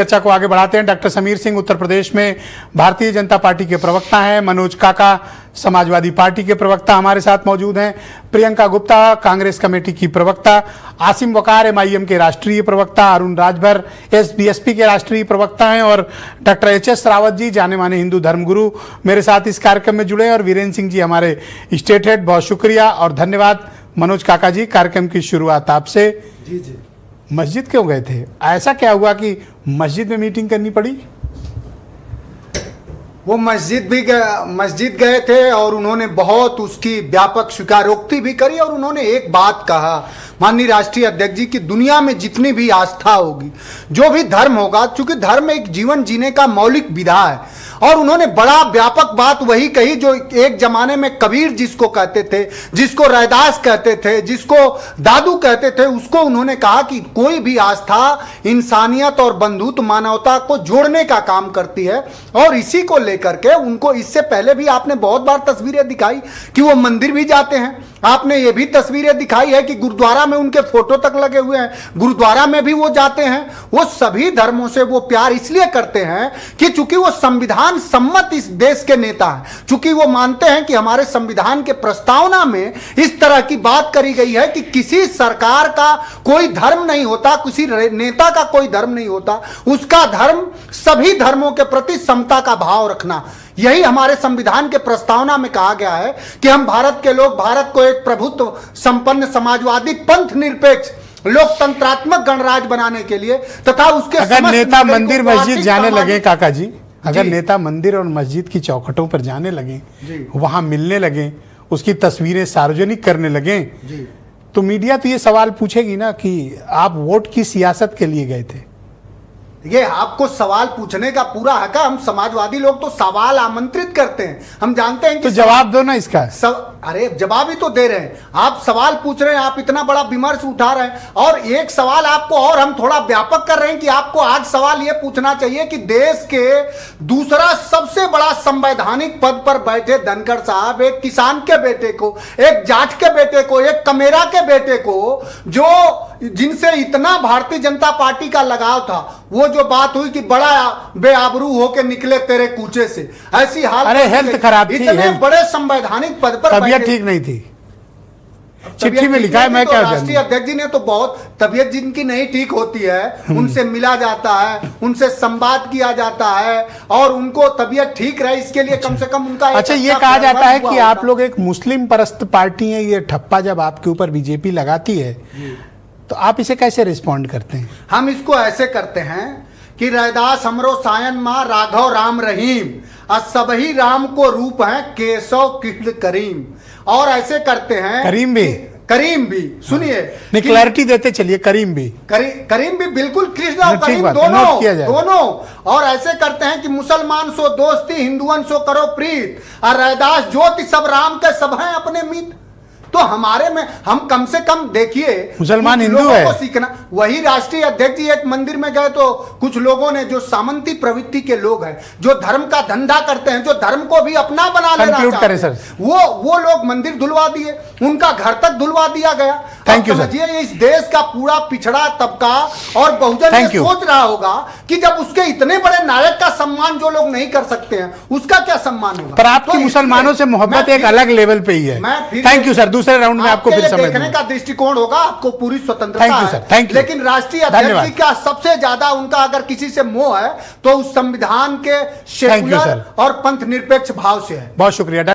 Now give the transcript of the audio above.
चर्चा को आगे बढ़ाते हैं। डॉक्टर समीर सिंह उत्तर प्रदेश में भारतीय जनता पार्टी के प्रवक्ता हैं। मनोज काका समाजवादी पार्टी के प्रवक्ता हमारे साथ मौजूद हैं। प्रियंका गुप्ता कांग्रेस कमेटी की प्रवक्ता, आसिम वकार एमआईएम के राष्ट्रीय प्रवक्ता, अरुण राजभर बीएसपी के राष्ट्रीय प्रवक्ता हैं और डॉक्टर एचएस रावत जी जाने माने हिंदू धर्मगुरु मेरे साथ इस कार्यक्रम में जुड़े, और वीरेंद्र सिंह जी हमारे स्टेट हेड। बहुत शुक्रिया और धन्यवाद। मनोज काका जी, कार्यक्रम की शुरुआत आपसे। जी मस्जिद क्यों गए थे? ऐसा क्या हुआ कि मस्जिद में मीटिंग करनी पड़ी? वो मस्जिद गए थे और उन्होंने बहुत उसकी व्यापक स्वीकारोक्ति भी करी और उन्होंने एक बात कहा, माननीय राष्ट्रीय अध्यक्ष जी, की दुनिया में जितनी भी आस्था होगी, जो भी धर्म होगा, चूंकि धर्म एक जीवन जीने का मौलिक विधा है, और उन्होंने बड़ा व्यापक बात वही कही जो एक जमाने में कबीर जिसको कहते थे, जिसको रैदास कहते थे, जिसको दादू कहते थे, उसको उन्होंने कहा कि कोई भी आस्था इंसानियत और बंधुत्व मानवता को जोड़ने का काम करती है। और इसी को लेकर के उनको इससे पहले भी आपने बहुत बार तस्वीरें दिखाई कि वो मंदिर भी जाते हैं। आपने ये भी तस्वीरें दिखाई है कि गुरुद्वारा में उनके फोटो तक लगे हुए हैं, गुरुद्वारा में भी वो जाते हैं। वो सभी धर्मों से वो प्यार इसलिए करते हैं कि चूंकि वो संविधान सम्मत इस देश के नेता हैं, चूंकि वो मानते हैं कि हमारे संविधान के प्रस्तावना में इस तरह की बात करी गई है कि किसी सरकार का कोई धर्म नहीं होता, किसी नेता का कोई धर्म नहीं होता, उसका धर्म सभी धर्मों के प्रति समता का भाव रखना। यही हमारे संविधान के प्रस्तावना में कहा गया है कि हम भारत के लोग भारत को एक प्रभुत्व संपन्न समाजवादी पंथ निरपेक्ष लोकतंत्रात्मक गणराज्य बनाने के लिए तथा उसके अगर नेता मंदिर मस्जिद जाने लगे, काका जी, अगर नेता मंदिर और मस्जिद की चौखटों पर जाने लगे, वहां मिलने लगे, उसकी तस्वीरें सार्वजनिक करने लगे, तो मीडिया तो ये सवाल पूछेगी ना कि आप वोट की सियासत के लिए गए थे। ये आपको सवाल पूछने का पूरा हक है। हम समाजवादी लोग तो सवाल आमंत्रित करते हैं। हम जानते हैं कि तो जवाब दो ना इसका। अरे जवाब ही तो दे रहे हैं। आप सवाल पूछ रहे हैं, आप इतना बड़ा विमर्श उठा रहे हैं, और एक सवाल आपको और हम थोड़ा व्यापक कर रहे हैं कि आपको आज सवाल ये पूछना चाहिए कि देश के दूसरा सबसे बड़ा संवैधानिक पद पर बैठे धनखड़ साहब एक किसान के बेटे को, एक जाट के बेटे को, एक कमेरा के बेटे को, जो जिनसे इतना भारतीय जनता पार्टी का लगाव था, वो जो बात हुई कि बड़ा बेआबरू होके निकले तेरे कूचे से, ऐसी हाल। अरे हेल्थ खराब थी, इतने बड़े संवैधानिक पद पर तबीयत ठीक नहीं थी, चिट्ठी में लिखा है। मैं क्या जानूं? राष्ट्रीय अध्यक्ष जी ने तो बहुत, तबीयत जिनकी नहीं ठीक होती है उनसे मिला जाता है, उनसे संवाद किया जाता है और उनको तबीयत ठीक रहे इसके लिए कम से कम उनका अच्छा, ये कहा जाता है कि आप लोग एक मुस्लिम परस्त पार्टी है। ये ठप्पा जब आपके ऊपर बीजेपी लगाती है तो आप इसे कैसे रिस्पॉन्ड करते हैं? हम इसको ऐसे करते हैं कि रैदास हमरो सायन माँ राघव राम रहीम, और सबही राम को रूप है केशव कृष्ण करीम। और ऐसे करते हैं करीम भी सुनिए, नहीं क्लैरिटी देते चलिए, करीम भी बिल्कुल, कृष्ण और करीम दोनों। और ऐसे करते हैं कि मुसलमान सो दोस्ती, हिंदुअन सो करो प्रीत, और रैदास ज्योति सब राम के सब हैं अपने मित। तो हमारे में हम कम से कम देखिए, मुसलमान हिंदू है को सीखना। वही राष्ट्रीय अध्यक्ष जी एक मंदिर में गए तो कुछ लोगों ने, जो सामंती प्रवृत्ति के लोग हैं, जो धर्म का धंधा करते हैं, जो धर्म को भी अपना बना लेना चाहते हैं, वो लोग मंदिर धुलवा दिए, उनका घर तक धुलवा दिया गया। Thank you. समझिए, इस देश का पूरा पिछड़ा तबका और बहुजन ये सोच रहा होगा कि जब उसके इतने बड़े नायक का सम्मान जो लोग नहीं कर सकते हैं, उसका क्या सम्मान होगा? पर आपकी मुसलमानों से मोहब्बत एक अलग लेवल पे ही है। Thank you sir. दूसरे राउंड में आपको फिर समझ देखने का दृष्टिकोण होगा, आपको पूरी स्वतंत्रता है। Thank you. लेकिन राष्ट्रीय अध्यक्ष जी का सबसे ज्यादा उनका अगर किसी से मोह है तो उस संविधान के सेक्युलर और पंथ निरपेक्ष भाव से है। बहुत शुक्रिया।